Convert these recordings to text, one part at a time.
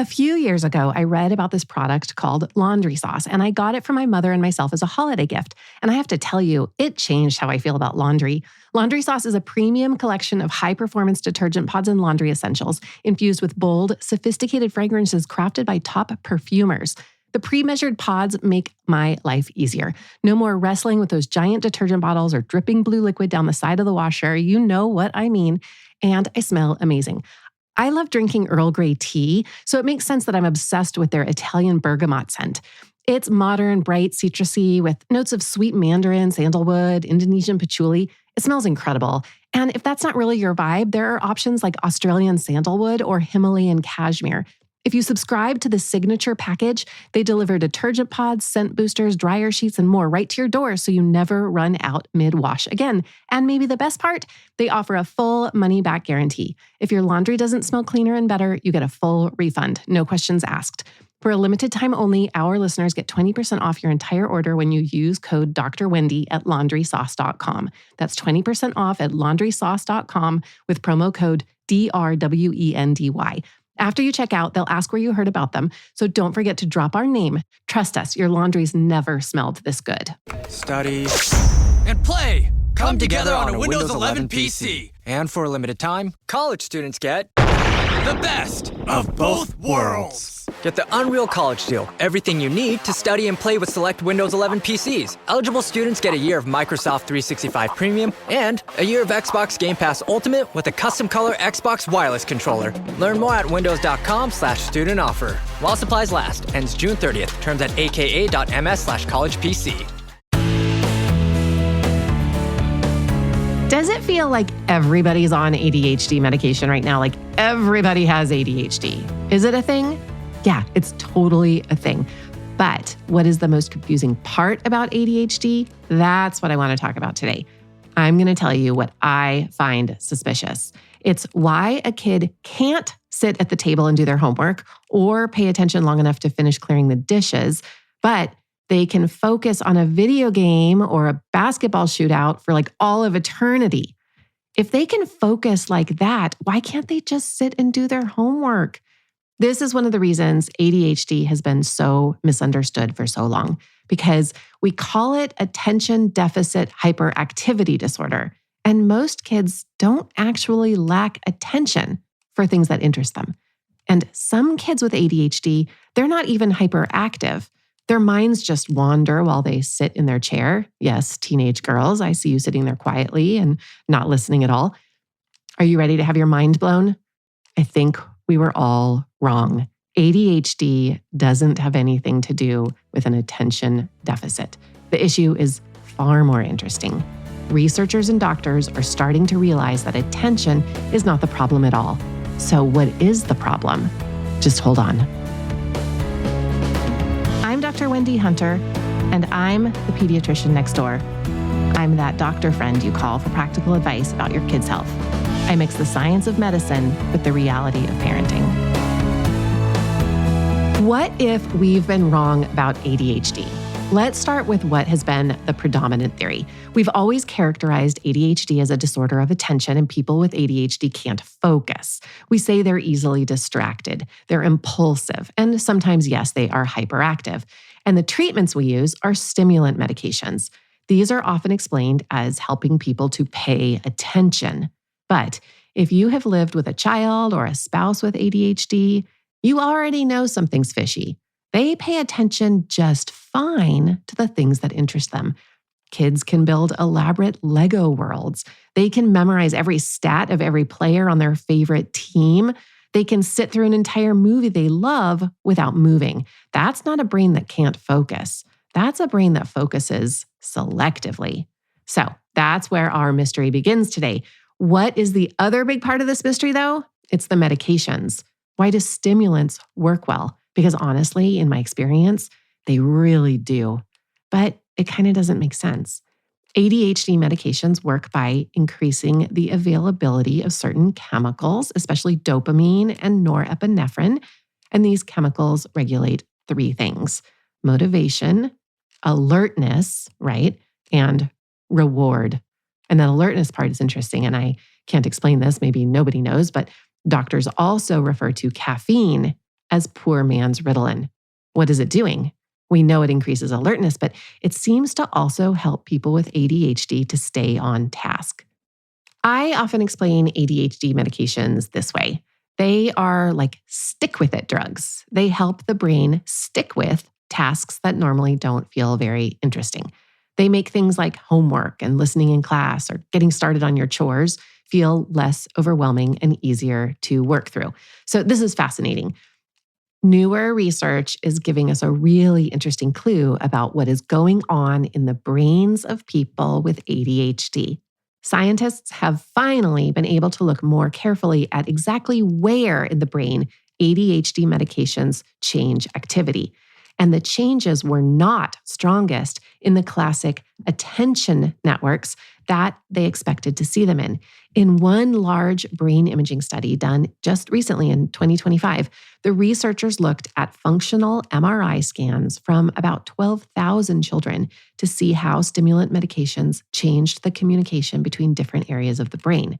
A few years ago, I read about this product called laundry sauce, and I got it for my mother and myself as a holiday gift. And I have to tell you, it changed how I feel about laundry. Laundry sauce is a premium collection of high-performance detergent pods and laundry essentials, infused with bold, sophisticated fragrances crafted by top perfumers. The pre-measured pods make my life easier. No more wrestling with those giant detergent bottles or dripping blue liquid down the side of the washer. You know what I mean. And I smell amazing. I love drinking Earl Grey tea, so it makes sense that I'm obsessed with their Italian bergamot scent. It's modern, bright, citrusy with notes of sweet mandarin, sandalwood, Indonesian patchouli. It smells incredible. And if that's not really your vibe, there are options like Australian sandalwood or Himalayan cashmere. If you subscribe to the signature package, they deliver detergent pods, scent boosters, dryer sheets, and more right to your door so you never run out mid-wash again. And maybe the best part, they offer a full money-back guarantee. If your laundry doesn't smell cleaner and better, you get a full refund, no questions asked. For a limited time only, our listeners get 20% off your entire order when you use code Dr. Wendy at laundrysauce.com. That's 20% off at laundrysauce.com with promo code DRWENDY. After you check out, they'll ask where you heard about them, so don't forget to drop our name. Trust us, your laundry's never smelled this good. Study and play come together on a Windows 11 PC. And for a limited time, college students get the best of both worlds. Get the Unreal College Deal. Everything you need to study and play with select Windows 11 PCs. Eligible students get a year of Microsoft 365 Premium and a year of Xbox Game Pass Ultimate with a custom color Xbox wireless controller. Learn more at windows.com/student offer. While supplies last. Ends June 30th. Terms at aka.ms/collegepc. Does it feel like everybody's on ADHD medication right now? Like everybody has ADHD. Is it a thing? Yeah, it's totally a thing. But what is the most confusing part about ADHD? That's what I want to talk about today. I'm going to tell you what I find suspicious. It's why a kid can't sit at the table and do their homework or pay attention long enough to finish clearing the dishes, but they can focus on a video game or a basketball shootout for like all of eternity. If they can focus like that, why can't they just sit and do their homework? This is one of the reasons ADHD has been so misunderstood for so long, because we call it attention deficit hyperactivity disorder. And most kids don't actually lack attention for things that interest them. And some kids with ADHD, they're not even hyperactive. Their minds just wander while they sit in their chair. Yes, teenage girls, I see you sitting there quietly and not listening at all. Are you ready to have your mind blown? I think we were all wrong. ADHD doesn't have anything to do with an attention deficit. The issue is far more interesting. Researchers and doctors are starting to realize that attention is not the problem at all. So what is the problem? Just hold on. I'm Dr. Wendy Hunter, and I'm the pediatrician next door. I'm that doctor friend you call for practical advice about your kid's health. I mix the science of medicine with the reality of parenting. What if we've been wrong about ADHD? Let's start with what has been the predominant theory. We've always characterized ADHD as a disorder of attention, and people with ADHD can't focus. We say they're easily distracted, they're impulsive, and sometimes, yes, they are hyperactive. And the treatments we use are stimulant medications. These are often explained as helping people to pay attention. But if you have lived with a child or a spouse with ADHD, you already know something's fishy. They pay attention just fine to the things that interest them. Kids can build elaborate Lego worlds. They can memorize every stat of every player on their favorite team. They can sit through an entire movie they love without moving. That's not a brain that can't focus. That's a brain that focuses selectively. So that's where our mystery begins today. What is the other big part of this mystery, though? It's the medications. Why do stimulants work well? Because honestly, in my experience, they really do. But it kind of doesn't make sense. ADHD medications work by increasing the availability of certain chemicals, especially dopamine and norepinephrine. And these chemicals regulate three things: motivation, alertness, right? And reward. And that alertness part is interesting. And I can't explain this. Maybe nobody knows, but doctors also refer to caffeine as poor man's Ritalin. What is it doing? We know it increases alertness, but it seems to also help people with ADHD to stay on task. I often explain ADHD medications this way. They are like stick-with-it drugs. They help the brain stick with tasks that normally don't feel very interesting. They make things like homework and listening in class or getting started on your chores feel less overwhelming and easier to work through. So this is fascinating. Newer research is giving us a really interesting clue about what is going on in the brains of people with ADHD. Scientists have finally been able to look more carefully at exactly where in the brain ADHD medications change activity. And the changes were not strongest in the classic attention networks that they expected to see them in. In one large brain imaging study done just recently in 2025, the researchers looked at functional MRI scans from about 12,000 children to see how stimulant medications changed the communication between different areas of the brain.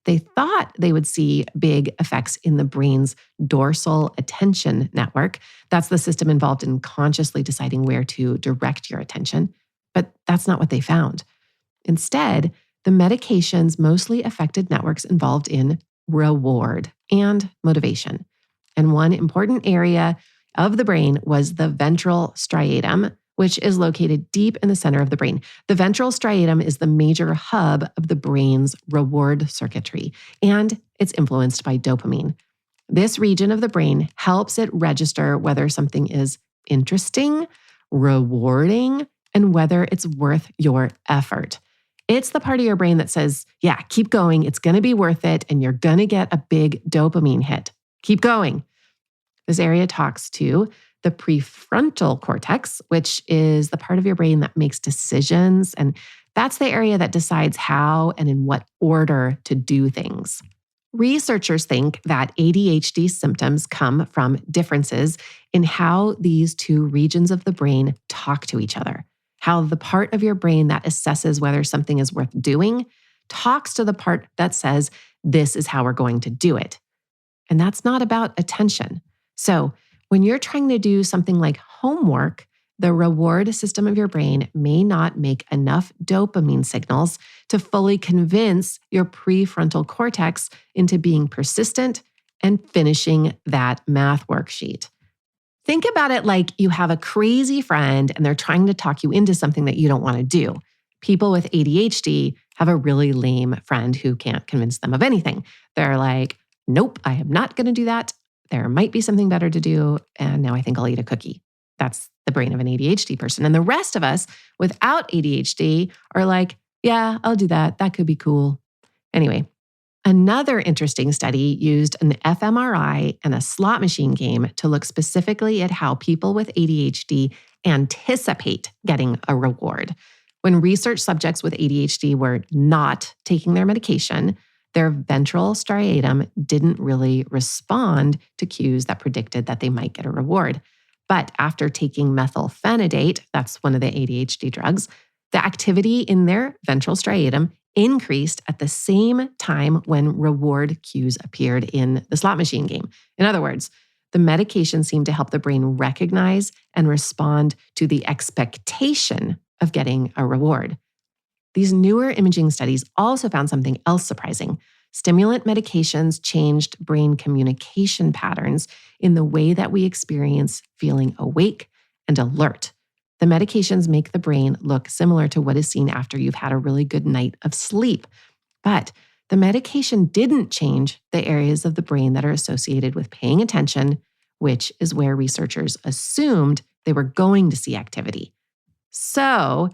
They thought they would see big effects in the brain's dorsal attention network. That's the system involved in consciously deciding where to direct your attention. But that's not what they found. Instead, the medications mostly affected networks involved in reward and motivation. And one important area of the brain was the ventral striatum, which is located deep in the center of the brain. The ventral striatum is the major hub of the brain's reward circuitry, and it's influenced by dopamine. This region of the brain helps it register whether something is interesting, rewarding, and whether it's worth your effort. It's the part of your brain that says, yeah, keep going, it's going to be worth it, and you're going to get a big dopamine hit. Keep going. This area talks to the prefrontal cortex, which is the part of your brain that makes decisions, and that's the area that decides how and in what order to do things. Researchers think that ADHD symptoms come from differences in how these two regions of the brain talk to each other. How the part of your brain that assesses whether something is worth doing talks to the part that says, this is how we're going to do it. And that's not about attention. So when you're trying to do something like homework, the reward system of your brain may not make enough dopamine signals to fully convince your prefrontal cortex into being persistent and finishing that math worksheet. Think about it like you have a crazy friend and they're trying to talk you into something that you don't want to do. People with ADHD have a really lame friend who can't convince them of anything. They're like, nope, I am not going to do that. There might be something better to do, and now I think I'll eat a cookie. That's the brain of an ADHD person. And the rest of us without ADHD are like, yeah, I'll do that. That could be cool. Anyway, another interesting study used an fMRI and a slot machine game to look specifically at how people with ADHD anticipate getting a reward. When research subjects with ADHD were not taking their medication, their ventral striatum didn't really respond to cues that predicted that they might get a reward. But after taking methylphenidate, that's one of the ADHD drugs, the activity in their ventral striatum increased at the same time when reward cues appeared in the slot machine game. In other words, the medication seemed to help the brain recognize and respond to the expectation of getting a reward. These newer imaging studies also found something else surprising. Stimulant medications changed brain communication patterns in the way that we experience feeling awake and alert. The medications make the brain look similar to what is seen after you've had a really good night of sleep. But the medication didn't change the areas of the brain that are associated with paying attention, which is where researchers assumed they were going to see activity. So,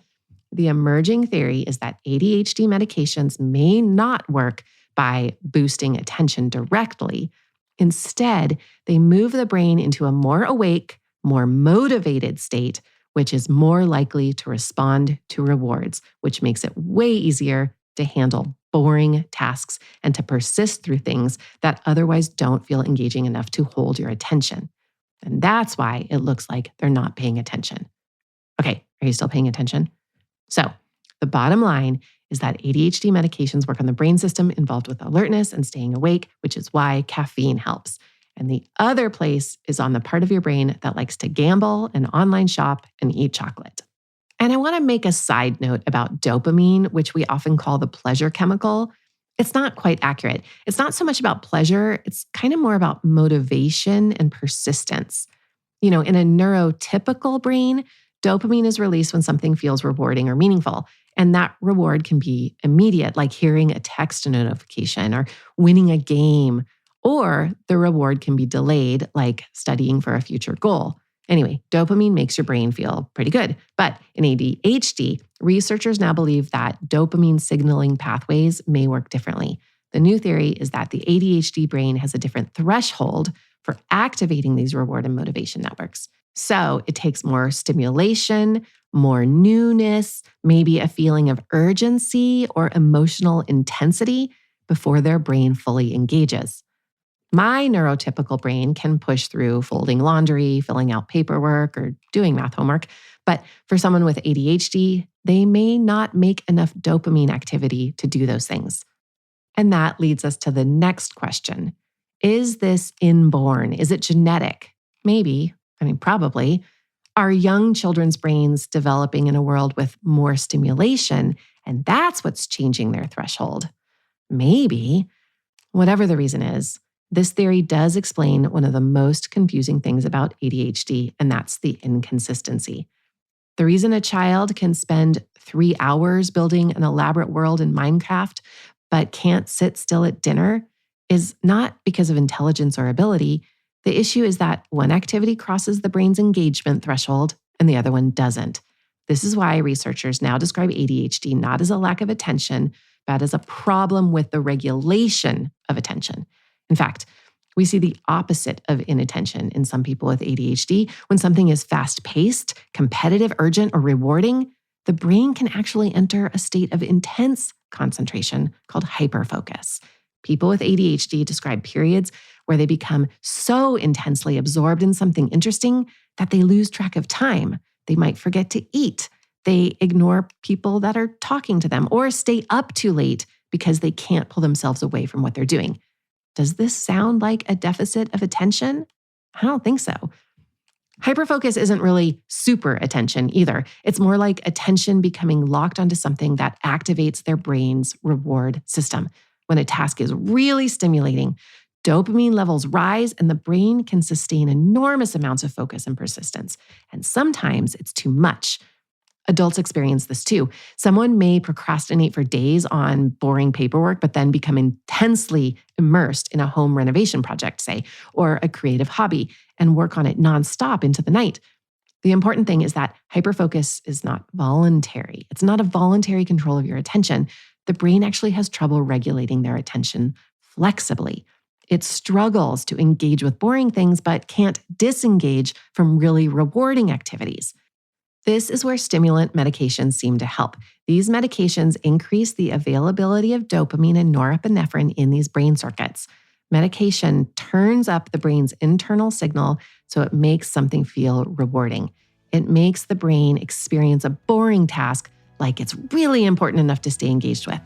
the emerging theory is that ADHD medications may not work by boosting attention directly. Instead, they move the brain into a more awake, more motivated state, which is more likely to respond to rewards, which makes it way easier to handle boring tasks and to persist through things that otherwise don't feel engaging enough to hold your attention. And that's why it looks like they're not paying attention. Okay, are you still paying attention? So, the bottom line is that ADHD medications work on the brain system involved with alertness and staying awake, which is why caffeine helps. And the other place is on the part of your brain that likes to gamble and online shop and eat chocolate. And I want to make a side note about dopamine, which we often call the pleasure chemical. It's not quite accurate. It's not so much about pleasure. It's kind of more about motivation and persistence. In a neurotypical brain, dopamine is released when something feels rewarding or meaningful. And that reward can be immediate, like hearing a text notification or winning a game. Or the reward can be delayed, like studying for a future goal. Anyway, dopamine makes your brain feel pretty good. But in ADHD, researchers now believe that dopamine signaling pathways may work differently. The new theory is that the ADHD brain has a different threshold for activating these reward and motivation networks. So it takes more stimulation, more newness, maybe a feeling of urgency or emotional intensity before their brain fully engages. My neurotypical brain can push through folding laundry, filling out paperwork, or doing math homework. But for someone with ADHD, they may not make enough dopamine activity to do those things. And that leads us to the next question. Is this inborn? Is it genetic? Maybe. Probably. Are young children's brains developing in a world with more stimulation, and that's what's changing their threshold? Maybe. Whatever the reason is, this theory does explain one of the most confusing things about ADHD, and that's the inconsistency. The reason a child can spend 3 hours building an elaborate world in Minecraft, but can't sit still at dinner is not because of intelligence or ability. The issue is that one activity crosses the brain's engagement threshold and the other one doesn't. This is why researchers now describe ADHD not as a lack of attention, but as a problem with the regulation of attention. In fact, we see the opposite of inattention in some people with ADHD. When something is fast-paced, competitive, urgent, or rewarding, the brain can actually enter a state of intense concentration called hyperfocus. People with ADHD describe periods where they become so intensely absorbed in something interesting that they lose track of time. They might forget to eat. They ignore people that are talking to them or stay up too late because they can't pull themselves away from what they're doing. Does this sound like a deficit of attention? I don't think so. Hyperfocus isn't really super attention either. It's more like attention becoming locked onto something that activates their brain's reward system. When a task is really stimulating, dopamine levels rise and the brain can sustain enormous amounts of focus and persistence. And sometimes it's too much. Adults experience this too. Someone may procrastinate for days on boring paperwork, but then become intensely immersed in a home renovation project, say, or a creative hobby, and work on it nonstop into the night. The important thing is that hyperfocus is not voluntary. It's not a voluntary control of your attention. The brain actually has trouble regulating their attention flexibly. It struggles to engage with boring things, but can't disengage from really rewarding activities. This is where stimulant medications seem to help. These medications increase the availability of dopamine and norepinephrine in these brain circuits. Medication turns up the brain's internal signal so it makes something feel rewarding. It makes the brain experience a boring task like it's really important enough to stay engaged with.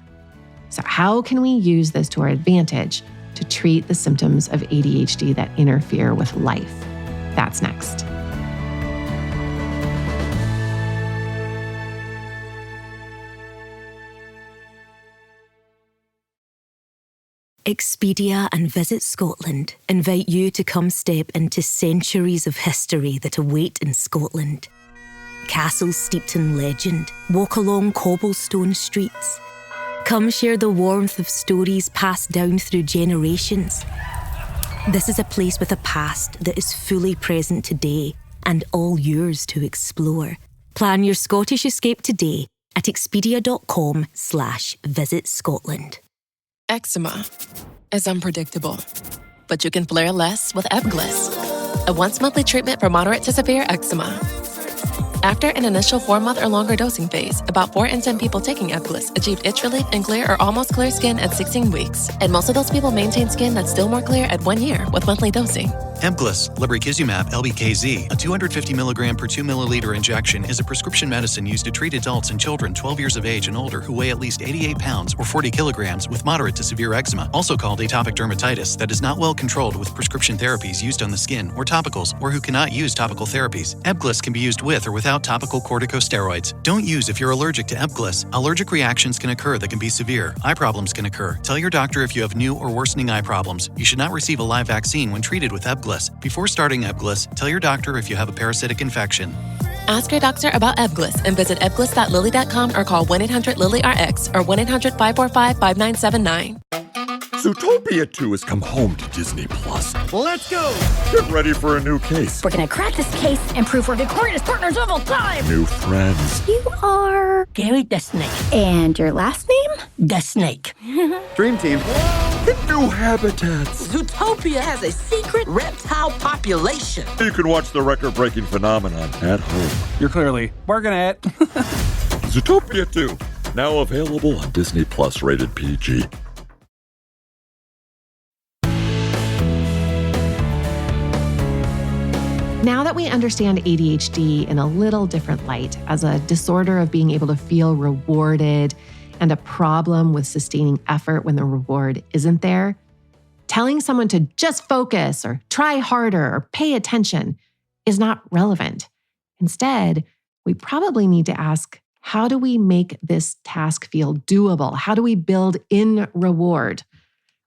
So how can we use this to our advantage to treat the symptoms of ADHD that interfere with life? That's next. Expedia and Visit Scotland invite you to come step into centuries of history that await in Scotland. Castles steeped in legend walk along cobblestone streets. Come share the warmth of stories passed down through generations. This is a place with a past that is fully present today and all yours to explore. Plan your Scottish escape today at expedia.com/Visit Scotland. Eczema is unpredictable, but you can flare less with Ebglyss, a once-monthly treatment for moderate to severe eczema. After an initial 4-month or longer dosing phase, about 4 in 10 people taking Ebglyss achieved itch relief and clear or almost clear skin at 16 weeks, and most of those people maintain skin that's still more clear at 1 year with monthly dosing. Ebglyss, lebrikizumab LBKZ, a 250 milligram per 2 milliliter injection, is a prescription medicine used to treat adults and children 12 years of age and older who weigh at least 88 pounds or 40 kilograms with moderate to severe eczema, also called atopic dermatitis, that is not well controlled with prescription therapies used on the skin or topicals, or who cannot use topical therapies. Ebglyss can be used with or without topical corticosteroids. Don't use if you're allergic to Ebglyss. Allergic reactions can occur that can be severe. Eye problems can occur. Tell your doctor if you have new or worsening eye problems. You should not receive a live vaccine when treated with Ebglyss. Before starting Ebglyss, tell your doctor if you have a parasitic infection. Ask your doctor about Ebglyss and visit ebglyss.lilly.com or call 1-800-LILY-RX or 1-800-545-5979. Zootopia 2 has come home to Disney+. Let's go! Get ready for a new case. We're gonna crack this case and prove we're the greatest partners of all time! New friends. You are... Gary the Snake. And your last name? The Snake. Dream team. And new habitats. Zootopia has a secret reptile population. You can watch the record-breaking phenomenon at home. You're clearly working at Zootopia 2, now available on Disney+, rated PG. Now that we understand ADHD in a little different light as a disorder of being able to feel rewarded and a problem with sustaining effort when the reward isn't there, telling someone to just focus or try harder or pay attention is not relevant. Instead, we probably need to ask, how do we make this task feel doable? How do we build in reward?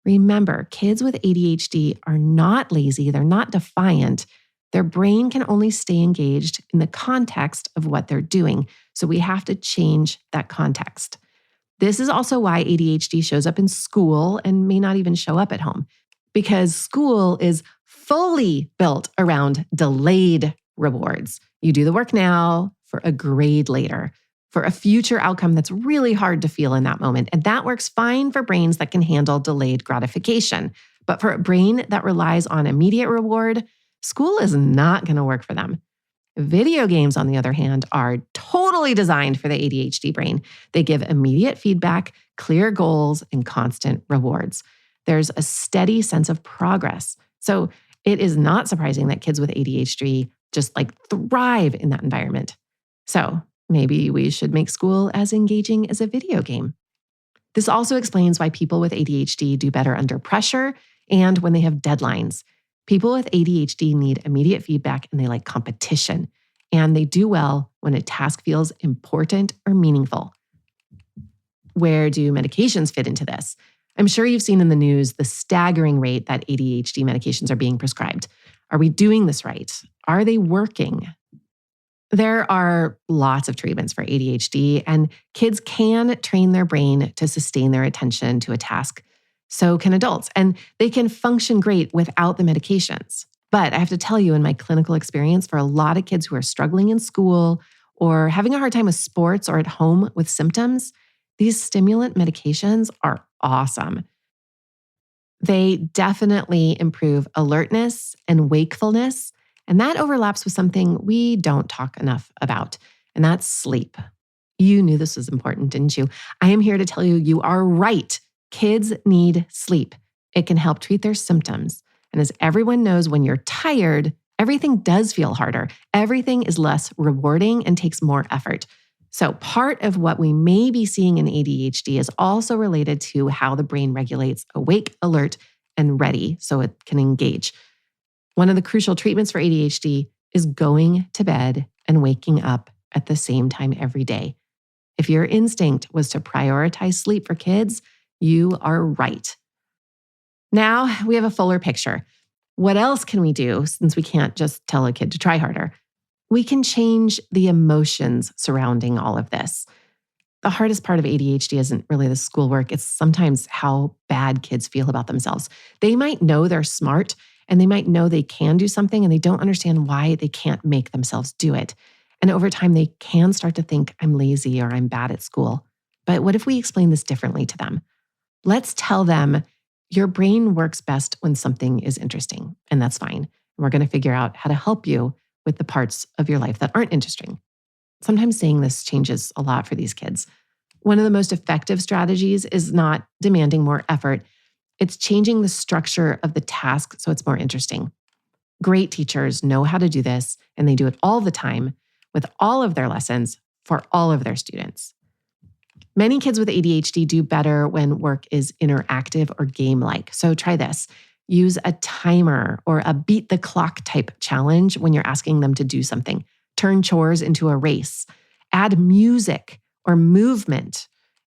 Remember, kids with ADHD are not lazy, they're not defiant. Their brain can only stay engaged in the context of what they're doing. So we have to change that context. This is also why ADHD shows up in school and may not even show up at home, because school is fully built around delayed rewards. You do the work now for a grade later, for a future outcome that's really hard to feel in that moment. And that works fine for brains that can handle delayed gratification. But for a brain that relies on immediate reward, school is not going to work for them. Video games, on the other hand, are totally designed for the ADHD brain. They give immediate feedback, clear goals, and constant rewards. There's a steady sense of progress. So it is not surprising that kids with ADHD just thrive in that environment. So maybe we should make school as engaging as a video game. This also explains why people with ADHD do better under pressure and when they have deadlines. People with ADHD need immediate feedback and they like competition. And they do well when a task feels important or meaningful. Where do medications fit into this? I'm sure you've seen in the news the staggering rate that ADHD medications are being prescribed. Are we doing this right? Are they working? There are lots of treatments for ADHD, and kids can train their brain to sustain their attention to a task. So can adults, and they can function great without the medications. But I have to tell you, in my clinical experience, for a lot of kids who are struggling in school or having a hard time with sports or at home with symptoms, these stimulant medications are awesome. They definitely improve alertness and wakefulness, and that overlaps with something we don't talk enough about, and that's sleep. You knew this was important, didn't you? I am here to tell you, you are right. Kids need sleep. It can help treat their symptoms. And as everyone knows, when you're tired, everything does feel harder. Everything is less rewarding and takes more effort. So part of what we may be seeing in ADHD is also related to how the brain regulates awake, alert, and ready so it can engage. One of the crucial treatments for ADHD is going to bed and waking up at the same time every day. If your instinct was to prioritize sleep for kids, you are right. Now we have a fuller picture. What else can we do since we can't just tell a kid to try harder? We can change the emotions surrounding all of this. The hardest part of ADHD isn't really the schoolwork. It's sometimes how bad kids feel about themselves. They might know they're smart and they might know they can do something and they don't understand why they can't make themselves do it. And over time, they can start to think, I'm lazy or I'm bad at school. But what if we explain this differently to them? Let's tell them, your brain works best when something is interesting, and that's fine. And we're going to figure out how to help you with the parts of your life that aren't interesting. Sometimes saying this changes a lot for these kids. One of the most effective strategies is not demanding more effort. It's changing the structure of the task so it's more interesting. Great teachers know how to do this, and they do it all the time with all of their lessons for all of their students. Many kids with ADHD do better when work is interactive or game-like. So try this. Use a timer or a beat the clock type challenge when you're asking them to do something. Turn chores into a race. Add music or movement,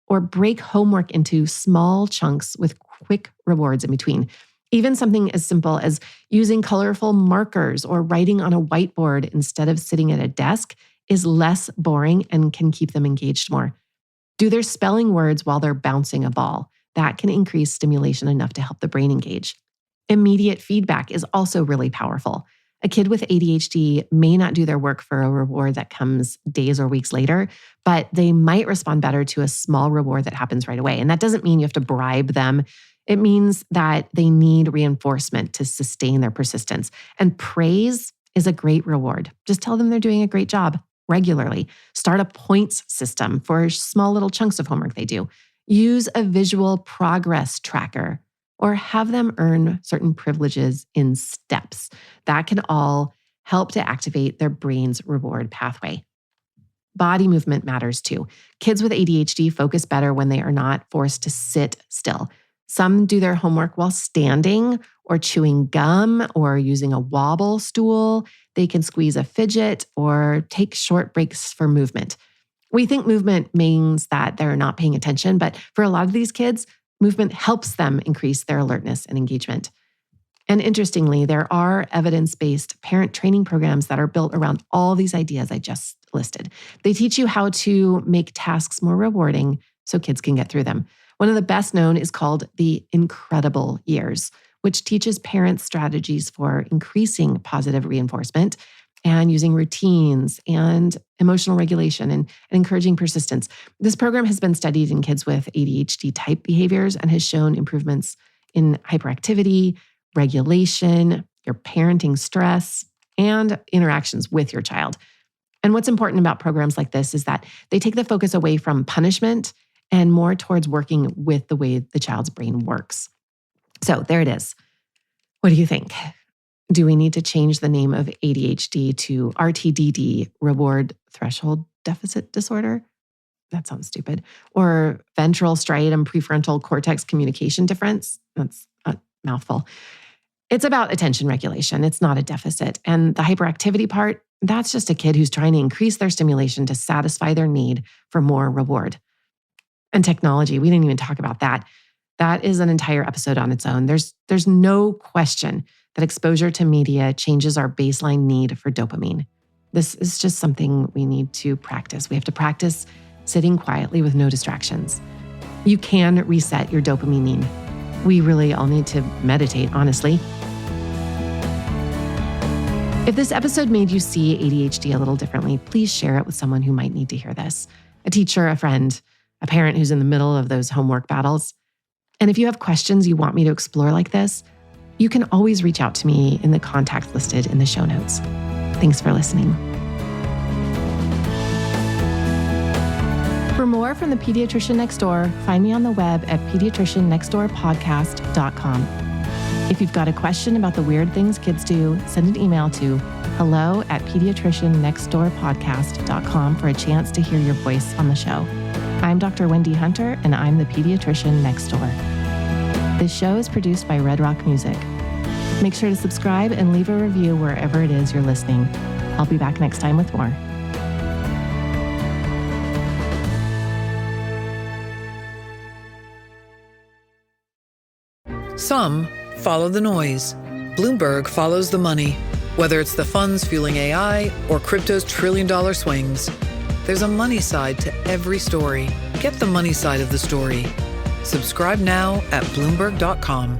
or break homework into small chunks with quick rewards in between. Even something as simple as using colorful markers or writing on a whiteboard instead of sitting at a desk is less boring and can keep them engaged more. Do their spelling words while they're bouncing a ball. That can increase stimulation enough to help the brain engage. Immediate feedback is also really powerful. A kid with ADHD may not do their work for a reward that comes days or weeks later, but they might respond better to a small reward that happens right away. And that doesn't mean you have to bribe them. It means that they need reinforcement to sustain their persistence. And praise is a great reward. Just tell them they're doing a great job regularly. Start a points system for small little chunks of homework they do. Use a visual progress tracker, or have them earn certain privileges in steps. That can all help to activate their brain's reward pathway. Body movement matters too. Kids with ADHD focus better when they are not forced to sit still. Some do their homework while standing or chewing gum or using a wobble stool. They can squeeze a fidget or take short breaks for movement. We think movement means that they're not paying attention, but for a lot of these kids, movement helps them increase their alertness and engagement. And interestingly, there are evidence-based parent training programs that are built around all these ideas I just listed. They teach you how to make tasks more rewarding so kids can get through them. One of the best known is called the Incredible Years, which teaches parents strategies for increasing positive reinforcement and using routines and emotional regulation and encouraging persistence. This program has been studied in kids with ADHD-type behaviors and has shown improvements in hyperactivity, regulation, your parenting stress, and interactions with your child. And what's important about programs like this is that they take the focus away from punishment and more towards working with the way the child's brain works. So there it is. What do you think? Do we need to change the name of ADHD to RTDD, Reward Threshold Deficit Disorder? That sounds stupid. Or ventral striatum prefrontal cortex communication difference? That's a mouthful. It's about attention regulation. It's not a deficit. And the hyperactivity part, that's just a kid who's trying to increase their stimulation to satisfy their need for more reward. And technology, we didn't even talk about that. That is an entire episode on its own. There's no question that exposure to media changes our baseline need for dopamine. This is just something we need to practice. We have to practice sitting quietly with no distractions. You can reset your dopamine need. We really all need to meditate, honestly. If this episode made you see ADHD a little differently, please share it with someone who might need to hear this. A teacher, a friend, a parent who's in the middle of those homework battles. And if you have questions you want me to explore like this, you can always reach out to me in the contact listed in the show notes. Thanks for listening. For more from the Pediatrician Next Door, find me on the web at pediatriciannextdoorpodcast.com. If you've got a question about the weird things kids do, send an email to hello@pediatriciannextdoorpodcast.com for a chance to hear your voice on the show. I'm Dr. Wendy Hunter, and I'm the Pediatrician Next Door. This show is produced by Red Rock Music. Make sure to subscribe and leave a review wherever it is you're listening. I'll be back next time with more. Some follow the noise. Bloomberg follows the money. Whether it's the funds fueling AI or crypto's trillion-dollar swings, there's a money side to every story. Get the money side of the story. Subscribe now at Bloomberg.com.